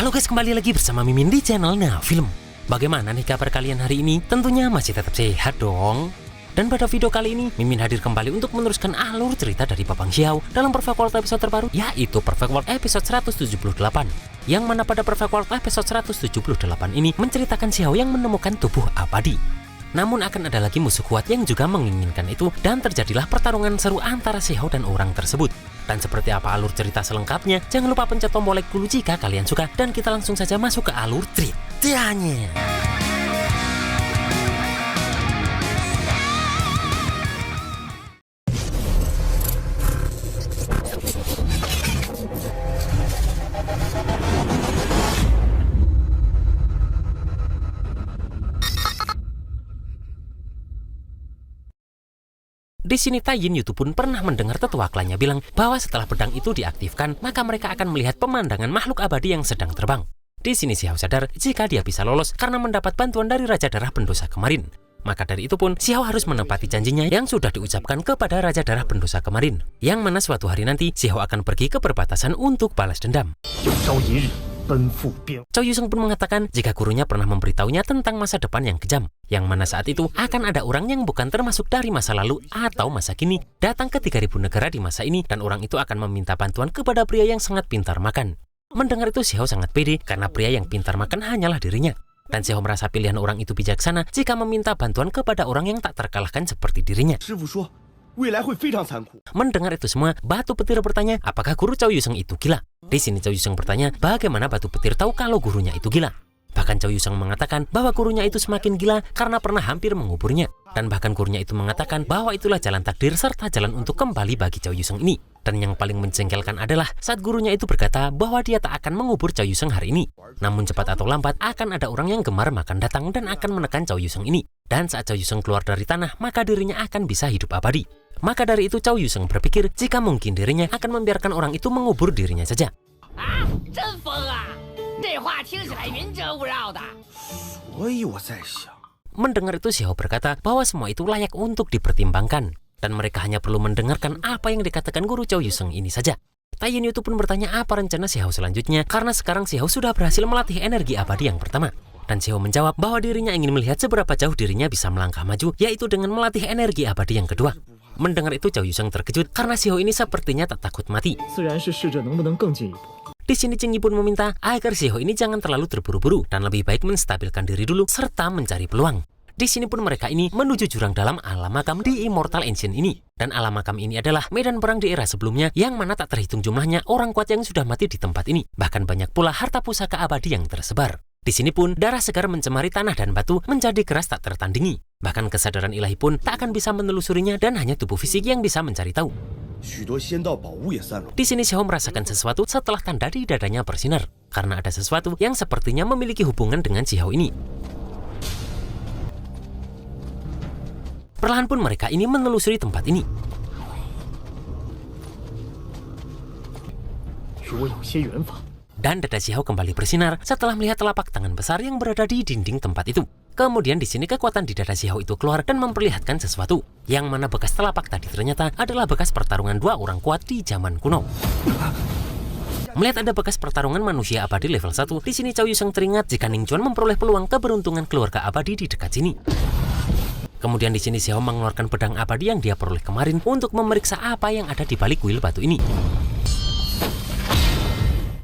Halo guys, kembali lagi bersama Mimin di channel Nah Film. Bagaimana nih kabar kalian hari ini? Tentunya masih tetap sehat dong. Dan pada video kali ini, Mimin hadir kembali untuk meneruskan alur cerita dari Babang Xiao dalam Perfect World episode terbaru, yaitu Perfect World episode 178. Yang mana pada Perfect World episode 178 ini menceritakan Xiao yang menemukan tubuh abadi. Namun akan ada lagi musuh kuat yang juga menginginkan itu, dan terjadilah pertarungan seru antara Xiao dan orang tersebut. Dan seperti apa alur cerita selengkapnya, jangan lupa pencet tombol like dulu jika kalian suka, dan kita langsung saja masuk ke alur ceritanya. Di sini Taiyin Yutu pun pernah mendengar tetua klannya bilang bahwa setelah pedang itu diaktifkan, maka mereka akan melihat pemandangan makhluk abadi yang sedang terbang. Di sini Xiao sadar jika dia bisa lolos karena mendapat bantuan dari Raja Darah Pendosa kemarin. Maka dari itu pun Xiao harus menepati janjinya yang sudah diucapkan kepada Raja Darah Pendosa kemarin. Yang mana suatu hari nanti Xiao akan pergi ke perbatasan untuk balas dendam. Chow Yusung pun mengatakan jika gurunya pernah memberitahunya tentang masa depan yang kejam, yang mana saat itu akan ada orang yang bukan termasuk dari masa lalu atau masa kini datang ke 3000 negara di masa ini, dan orang itu akan meminta bantuan kepada pria yang sangat pintar makan. Mendengar itu Xiao sangat pede karena pria yang pintar makan hanyalah dirinya. Dan Xiao merasa pilihan orang itu bijaksana jika meminta bantuan kepada orang yang tak terkalahkan seperti dirinya. Mendengar itu semua, Batu Petir bertanya apakah guru Chow Yusung itu gila. Di sini Chow Yusung bertanya bagaimana Batu Petir tahu kalau gurunya itu gila. Bahkan Chow Yusung mengatakan bahwa gurunya itu semakin gila karena pernah hampir menguburnya. Dan bahkan gurunya itu mengatakan bahwa itulah jalan takdir serta jalan untuk kembali bagi Chow Yusung ini. Dan yang paling menjengkelkan adalah saat gurunya itu berkata bahwa dia tak akan mengubur Chow Yusung hari ini. Namun cepat atau lambat akan ada orang yang gemar makan datang dan akan menekan Chow Yusung ini. Dan saat Chow Yusung keluar dari tanah, maka dirinya akan bisa hidup abadi. Maka dari itu Chow Yusung berpikir jika mungkin dirinya akan membiarkan orang itu mengubur dirinya saja. Mendengar itu Xiao berkata bahwa semua itu layak untuk dipertimbangkan, dan mereka hanya perlu mendengarkan apa yang dikatakan guru Chow Yusung ini saja. Taiyin Yutu pun bertanya apa rencana Xiao selanjutnya, karena sekarang Xiao sudah berhasil melatih energi abadi yang pertama. Dan Xiao menjawab bahwa dirinya ingin melihat seberapa jauh dirinya bisa melangkah maju, yaitu dengan melatih energi abadi yang kedua. Mendengar itu Chow Yusung terkejut karena Xiao ini sepertinya tak takut mati. Di sini Qingyi pun meminta agar Xiao ini jangan terlalu terburu-buru dan lebih baik menstabilkan diri dulu serta mencari peluang. Di sini pun mereka ini menuju jurang dalam alam makam di Immortal Ancient ini. Dan alam makam ini adalah medan perang di era sebelumnya yang mana tak terhitung jumlahnya orang kuat yang sudah mati di tempat ini. Bahkan banyak pula harta pusaka abadi yang tersebar. Di sini pun darah segar mencemari tanah dan batu menjadi keras tak tertandingi. Bahkan kesadaran ilahi pun tak akan bisa menelusurinya dan hanya tubuh fisik yang bisa mencari tahu. Di sini Xiao merasakan sesuatu setelah tanda di dadanya bersinar. Karena ada sesuatu yang sepertinya memiliki hubungan dengan Xiao ini. Perlahan pun mereka ini menelusuri tempat ini. Dan dada Xiao kembali bersinar setelah melihat telapak tangan besar yang berada di dinding tempat itu. Kemudian di sini kekuatan di dada Xiao itu keluar dan memperlihatkan sesuatu, yang mana bekas telapak tadi ternyata adalah bekas pertarungan dua orang kuat di zaman kuno. Melihat ada bekas pertarungan manusia abadi level 1, di sini Chow Yusung teringat jika Ning Chuan memperoleh peluang keberuntungan keluarga abadi di dekat sini. Kemudian di sini Xiao mengeluarkan pedang abadi yang dia peroleh kemarin untuk memeriksa apa yang ada di balik kuil batu ini.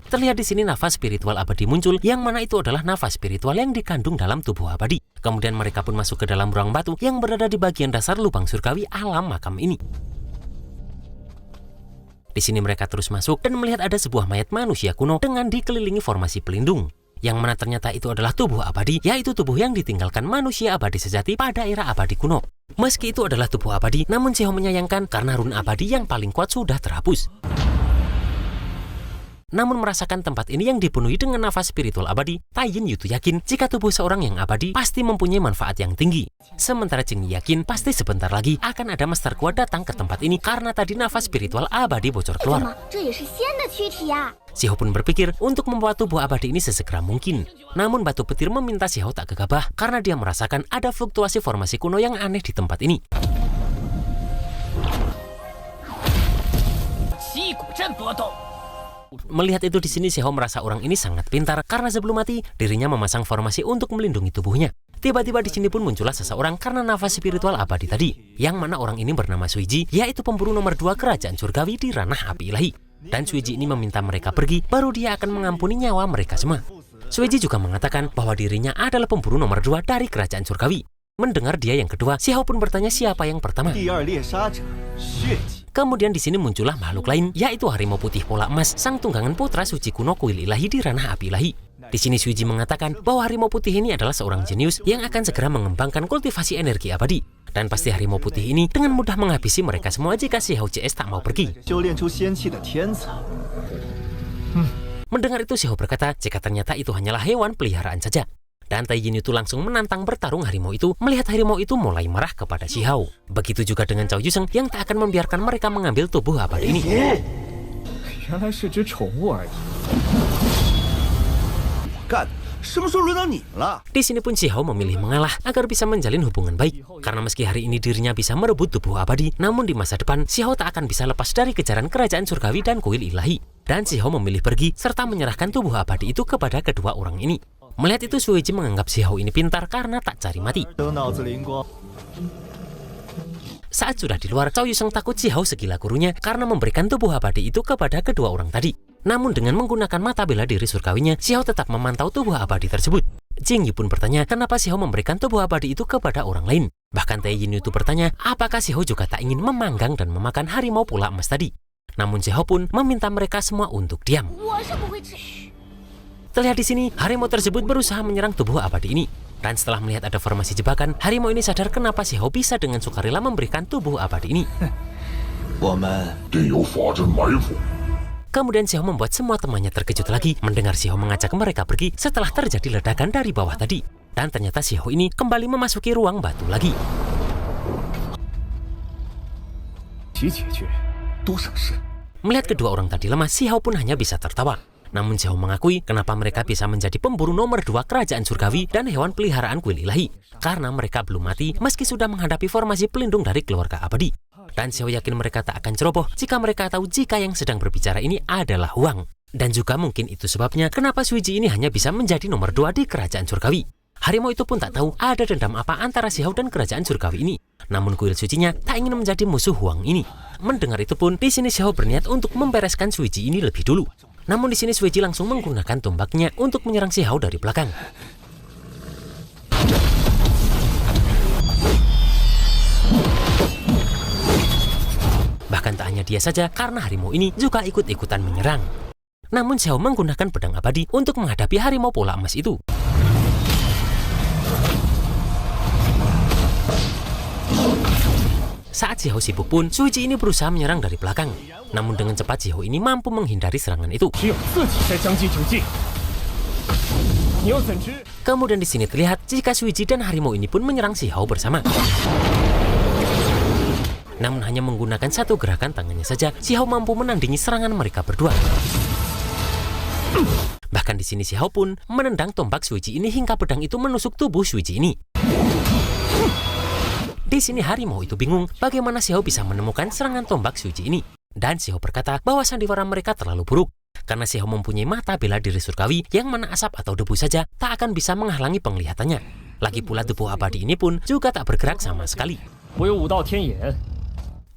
Terlihat di sini nafas spiritual abadi muncul, yang mana itu adalah nafas spiritual yang dikandung dalam tubuh abadi. Kemudian mereka pun masuk ke dalam ruang batu yang berada di bagian dasar lubang surgawi alam makam ini. Di sini mereka terus masuk dan melihat ada sebuah mayat manusia kuno dengan dikelilingi formasi pelindung, yang mana ternyata itu adalah tubuh abadi, yaitu tubuh yang ditinggalkan manusia abadi sejati pada era abadi kuno. Meski itu adalah tubuh abadi, namun Xiao menyayangkan karena rune abadi yang paling kuat sudah terhapus. Namun merasakan tempat ini yang dipenuhi dengan nafas spiritual abadi, Taiyin Yutu yakin jika tubuh seorang yang abadi pasti mempunyai manfaat yang tinggi. Sementara Qingyi yakin pasti sebentar lagi akan ada master kuat datang ke tempat ini karena tadi nafas spiritual abadi bocor keluar. Xiao pun berpikir untuk membawa tubuh abadi ini sesegera mungkin. Namun Batu Petir meminta Xiao tak gegabah karena dia merasakan ada fluktuasi formasi kuno yang aneh di tempat ini. Melihat itu di sini Xiao merasa orang ini sangat pintar karena sebelum mati dirinya memasang formasi untuk melindungi tubuhnya. Tiba-tiba di sini pun muncullah seseorang karena nafas spiritual abadi tadi, yang mana orang ini bernama Suiji, yaitu pemburu nomor 2 kerajaan surgawi di ranah api ilahi. Dan Suiji ini meminta mereka pergi, baru dia akan mengampuni nyawa mereka semua. Suiji juga mengatakan bahwa dirinya adalah pemburu nomor 2 dari kerajaan surgawi. Mendengar dia yang kedua, Xiao pun bertanya siapa yang pertama. Kemudian di sini muncullah makhluk lain, yaitu harimau putih pola emas, sang tunggangan putra suci kuno kuil ilahi di ranah api ilahi. Di sini Suiji mengatakan bahwa harimau putih ini adalah seorang jenius yang akan segera mengembangkan kultivasi energi abadi. Dan pasti harimau putih ini dengan mudah menghabisi mereka semua jika Xiao CS tak mau pergi. Mendengar itu Xiao berkata jika ternyata itu hanyalah hewan peliharaan saja. Dan Tai Yin itu langsung menantang bertarung harimau itu melihat harimau itu mulai marah kepada Xiao. Begitu juga dengan Cao Yuseng yang tak akan membiarkan mereka mengambil tubuh abadi ini. Di sini pun Xiao memilih mengalah agar bisa menjalin hubungan baik. Karena meski hari ini dirinya bisa merebut tubuh abadi, namun di masa depan Xiao tak akan bisa lepas dari kejaran kerajaan surgawi dan kuil ilahi. Dan Xiao memilih pergi serta menyerahkan tubuh abadi itu kepada kedua orang ini. Melihat itu Suiji menganggap Xiao ini pintar karena tak cari mati. Saat sudah di luar, Cao Yuseng takut Xiao segila gurunya karena memberikan tubuh abadi itu kepada kedua orang tadi. Namun dengan menggunakan mata bela diri surgawinya, Xiao tetap memantau tubuh abadi tersebut. Jing Yi pun bertanya kenapa Xiao memberikan tubuh abadi itu kepada orang lain. Bahkan Tai Yin itu bertanya apakah Xiao juga tak ingin memanggang dan memakan harimau pola emas tadi. Namun Xiao pun meminta mereka semua untuk diam. Terlihat di sini, harimau tersebut berusaha menyerang tubuh abadi ini. Dan setelah melihat ada formasi jebakan, harimau ini sadar kenapa Xiao bisa dengan sukarela memberikan tubuh abadi ini. Kemudian Xiao membuat semua temannya terkejut lagi mendengar Xiao mengajak mereka pergi setelah terjadi ledakan dari bawah tadi. Dan ternyata Xiao ini kembali memasuki ruang batu lagi. Melihat kedua orang tadi lemah, Xiao pun hanya bisa tertawa. Namun Xiao mengakui kenapa mereka bisa menjadi pemburu nomor 2 kerajaan surgawi dan hewan peliharaan kuil ilahi. Karena mereka belum mati meski sudah menghadapi formasi pelindung dari keluarga abadi. Dan Xiao yakin mereka tak akan ceroboh jika mereka tahu jika yang sedang berbicara ini adalah Huang. Dan juga mungkin itu sebabnya kenapa Suiji ini hanya bisa menjadi nomor 2 di kerajaan surgawi. Harimau itu pun tak tahu ada dendam apa antara Xiao dan kerajaan surgawi ini. Namun kuil sucinya tak ingin menjadi musuh Huang ini. Mendengar itu pun di sini Xiao berniat untuk membereskan Suiji ini lebih dulu. Namun di sini Suiji langsung menggunakan tombaknya untuk menyerang Xiao dari belakang. Bahkan tak hanya dia saja, karena harimau ini juga ikut-ikutan menyerang. Namun Xiao menggunakan pedang abadi untuk menghadapi harimau pola emas itu. Saat Xiao sibuk pun, Suiji ini berusaha menyerang dari belakang. Namun dengan cepat Xiao ini mampu menghindari serangan itu. Kemudian di sini terlihat jika Suiji dan harimau ini pun menyerang Xiao bersama. Namun hanya menggunakan satu gerakan tangannya saja, Xiao mampu menandingi serangan mereka berdua. Bahkan di sini Xiao pun menendang tombak Suiji ini hingga pedang itu menusuk tubuh Suiji ini. Di sini harimau itu bingung bagaimana Xiao bisa menemukan serangan tombak Suiji ini. Dan Xiao berkata bahwa sandiwara mereka terlalu buruk. Karena Xiao mempunyai mata bela diri surgawi yang mana asap atau debu saja tak akan bisa menghalangi penglihatannya. Lagi pula tubuh abadi ini pun juga tak bergerak sama sekali.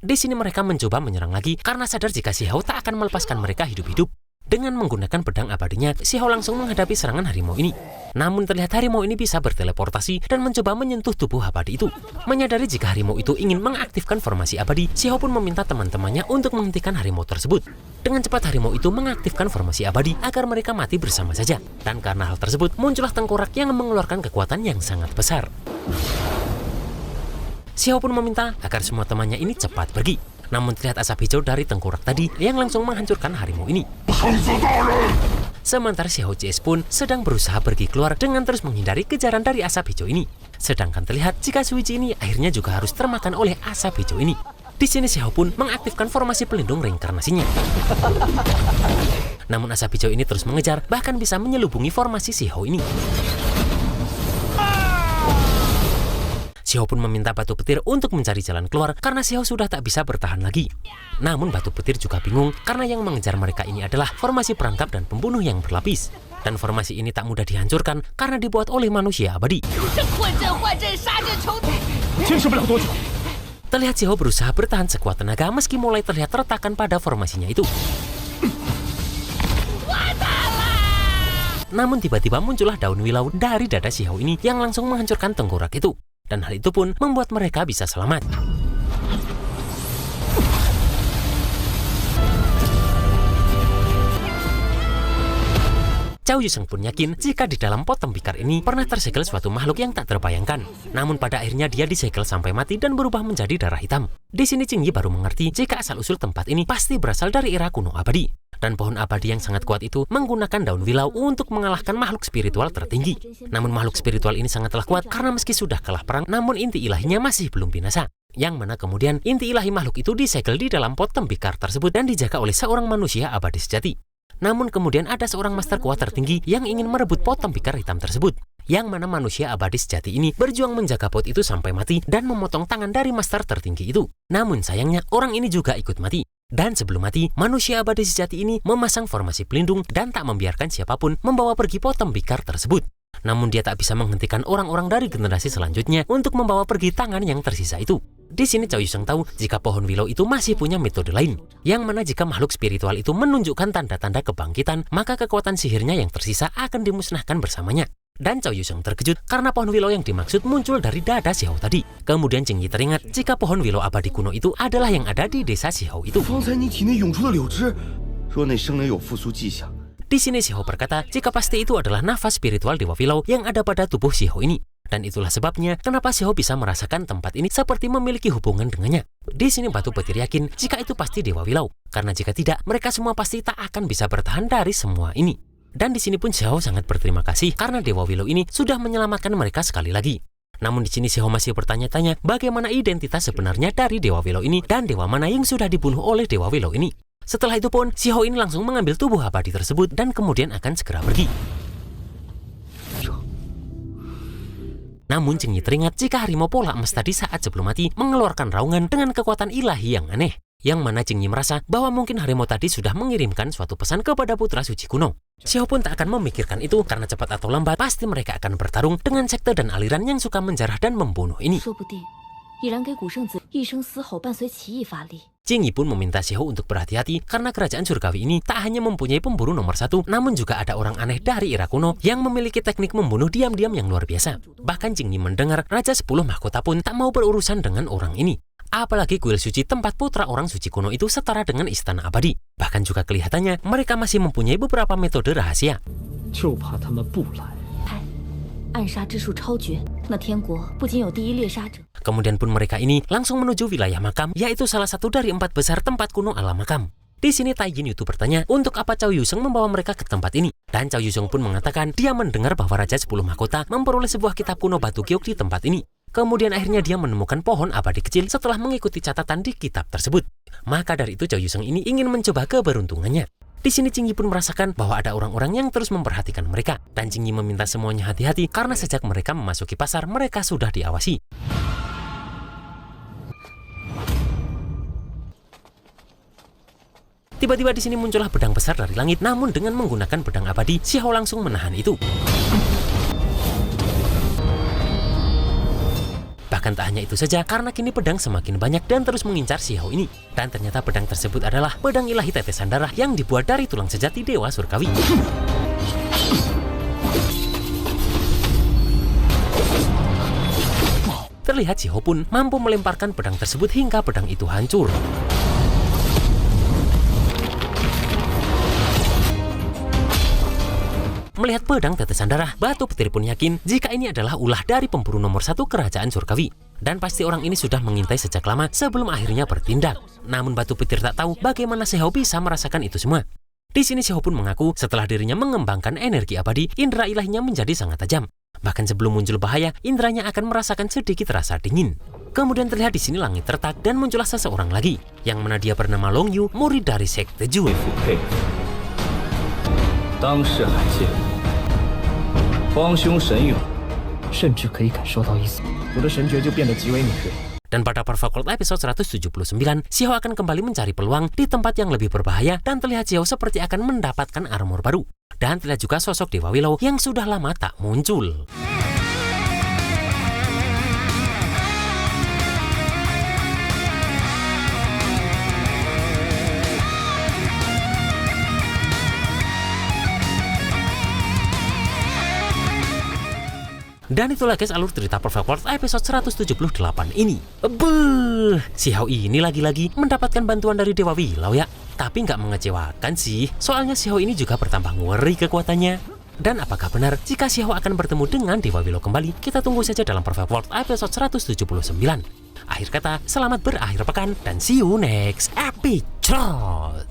Di sini mereka mencoba menyerang lagi karena sadar jika Xiao tak akan melepaskan mereka hidup-hidup. Dengan menggunakan pedang abadinya, Xiao langsung menghadapi serangan harimau ini. Namun terlihat harimau ini bisa berteleportasi dan mencoba menyentuh tubuh abadi itu. Menyadari jika harimau itu ingin mengaktifkan formasi abadi, Xiao pun meminta teman-temannya untuk menghentikan harimau tersebut. Dengan cepat harimau itu mengaktifkan formasi abadi agar mereka mati bersama saja. Dan karena hal tersebut, muncullah tengkorak yang mengeluarkan kekuatan yang sangat besar. Xiao pun meminta agar semua temannya ini cepat pergi. Namun terlihat asap hijau dari tengkorak tadi yang langsung menghancurkan harimau ini. Sementara Xiao CS pun sedang berusaha pergi keluar dengan terus menghindari kejaran dari asap hijau ini. Sedangkan terlihat jika Suiji ini akhirnya juga harus termakan oleh asap hijau ini. Di sini Xiao pun mengaktifkan formasi pelindung reinkarnasinya. Namun asap hijau ini terus mengejar, bahkan bisa menyelubungi formasi Xiao ini. Xiao pun meminta batu petir untuk mencari jalan keluar karena Xiao sudah tak bisa bertahan lagi. Namun batu petir juga bingung karena yang mengejar mereka ini adalah formasi perangkap dan pembunuh yang berlapis. Dan formasi ini tak mudah dihancurkan karena dibuat oleh manusia abadi. Terlihat Xiao berusaha bertahan sekuat tenaga meski mulai terlihat retakan pada formasinya itu. Namun tiba-tiba muncullah daun wilau dari dada Xiao ini yang langsung menghancurkan tengkorak itu. Dan hal itu pun membuat mereka bisa selamat. Cao Yusheng pun yakin jika di dalam pot tembikar ini pernah tersegel suatu makhluk yang tak terbayangkan. Namun pada akhirnya dia disegel sampai mati dan berubah menjadi darah hitam. Di sini Qing Yi baru mengerti jika asal-usul tempat ini pasti berasal dari era kuno abadi. Dan pohon abadi yang sangat kuat itu menggunakan daun wilau untuk mengalahkan makhluk spiritual tertinggi. Namun makhluk spiritual ini sangatlah kuat karena meski sudah kalah perang, namun inti ilahinya masih belum binasa. Yang mana kemudian inti ilahi makhluk itu disegel di dalam pot tembikar tersebut dan dijaga oleh seorang manusia abadi sejati. Namun kemudian ada seorang master kuat tertinggi yang ingin merebut pot tembikar hitam tersebut. Yang mana manusia abadi sejati ini berjuang menjaga pot itu sampai mati dan memotong tangan dari master tertinggi itu. Namun sayangnya orang ini juga ikut mati. Dan sebelum mati, manusia abadi sejati ini memasang formasi pelindung dan tak membiarkan siapapun membawa pergi pot tembikar tersebut. Namun dia tak bisa menghentikan orang-orang dari generasi selanjutnya untuk membawa pergi tangan yang tersisa itu. Di sini Cao Yusheng tahu jika pohon wilau itu masih punya metode lain, yang mana jika makhluk spiritual itu menunjukkan tanda-tanda kebangkitan, maka kekuatan sihirnya yang tersisa akan dimusnahkan bersamanya. Dan Cao Yusheng terkejut karena pohon wilau yang dimaksud muncul dari dada Xiao tadi. Kemudian Qing Yi teringat jika pohon wilau abadi kuno itu adalah yang ada di desa Xiao itu. Di sini Xiao berkata jika pasti itu adalah nafas spiritual Dewa Wilau yang ada pada tubuh Xiao ini. Dan itulah sebabnya kenapa Xiao bisa merasakan tempat ini seperti memiliki hubungan dengannya. Di sini batu petir yakin jika itu pasti Dewa Wilau. Karena jika tidak, mereka semua pasti tak akan bisa bertahan dari semua ini. Dan di sini pun Xiao sangat berterima kasih karena Dewa Wilau ini sudah menyelamatkan mereka sekali lagi. Namun di sini Xiao masih bertanya-tanya bagaimana identitas sebenarnya dari Dewa Wilau ini dan dewa mana yang sudah dibunuh oleh Dewa Wilau ini. Setelah itu pun Xiao ini langsung mengambil tubuh abadi tersebut dan kemudian akan segera pergi. Namun Qing Yi teringat jika harimau pola emas tadi saat sebelum mati mengeluarkan raungan dengan kekuatan ilahi yang aneh. Yang mana Qing Yi merasa bahwa mungkin harimau tadi sudah mengirimkan suatu pesan kepada putra suci kuno. Xiao pun tak akan memikirkan itu karena cepat atau lambat pasti mereka akan bertarung dengan sekte dan aliran yang suka menjarah dan membunuh ini. Qing Yi pun meminta Xiao untuk berhati-hati karena kerajaan surgawi ini tak hanya mempunyai pemburu nomor satu, namun juga ada orang aneh dari era kuno yang memiliki teknik membunuh diam-diam yang luar biasa. Bahkan Qing Yi mendengar Raja 10 Mahkota pun tak mau berurusan dengan orang ini. Apalagi kuil suci tempat putra orang suci kuno itu setara dengan istana abadi. Bahkan juga kelihatannya mereka masih mempunyai beberapa metode rahasia. Kemudian pun mereka ini langsung menuju wilayah makam, yaitu salah satu dari 4 besar tempat kuno alam makam. Di sini Tai Jin itu bertanya untuk apa Cao Yusheng membawa mereka ke tempat ini. Dan Cao Yusheng pun mengatakan dia mendengar bahwa Raja 10 Mahkota memperoleh sebuah kitab kuno batu giok di tempat ini. Kemudian akhirnya dia menemukan pohon abadi kecil setelah mengikuti catatan di kitab tersebut. Maka dari itu Cao Yusheng ini ingin mencoba keberuntungannya. Di sini Qing Yi pun merasakan bahwa ada orang-orang yang terus memperhatikan mereka. Dan Qing Yi meminta semuanya hati-hati karena sejak mereka memasuki pasar mereka sudah diawasi. Tiba-tiba di sini muncullah pedang besar dari langit, namun dengan menggunakan pedang abadi, Xiao langsung menahan itu. Bahkan tak hanya itu saja, karena kini pedang semakin banyak dan terus mengincar Xiao ini. Dan ternyata pedang tersebut adalah pedang ilahi tetesan darah yang dibuat dari tulang sejati Dewa Surgawi. Terlihat Xiao pun mampu melemparkan pedang tersebut hingga pedang itu hancur. Melihat pedang tetesan darah, batu petir pun yakin jika ini adalah ulah dari pemburu nomor 1 kerajaan surgawi. Dan pasti orang ini sudah mengintai sejak lama sebelum akhirnya bertindak. Namun batu petir tak tahu bagaimana Xiao bisa merasakan itu semua. Di sini Xiao pun mengaku setelah dirinya mengembangkan energi abadi, indera ilahinya menjadi sangat tajam. Bahkan sebelum muncul bahaya, inderanya akan merasakan sedikit rasa dingin. Kemudian terlihat di sini langit retak dan muncullah seseorang lagi, yang mana dia bernama Long Yu, murid dari sekte Ju. 甚至可以感受到一丝，我的神觉就变得极为敏锐。 Dan pada Perfect World episode 179, Xiao akan kembali mencari peluang di tempat yang lebih berbahaya dan terlihat Xiao seperti akan mendapatkan armor baru. Dan terlihat juga sosok Dewa Willow yang sudah lama tak muncul. Dan itulah guys alur cerita Perfect World episode 178 ini. Beuh, Xiao ini lagi-lagi mendapatkan bantuan dari Dewa Willow ya. Tapi nggak mengecewakan sih, soalnya Xiao ini juga bertambah ngeri kekuatannya. Dan apakah benar jika Xiao akan bertemu dengan Dewa Willow kembali? Kita tunggu saja dalam Perfect World episode 179. Akhir kata, selamat berakhir pekan dan see you next episode.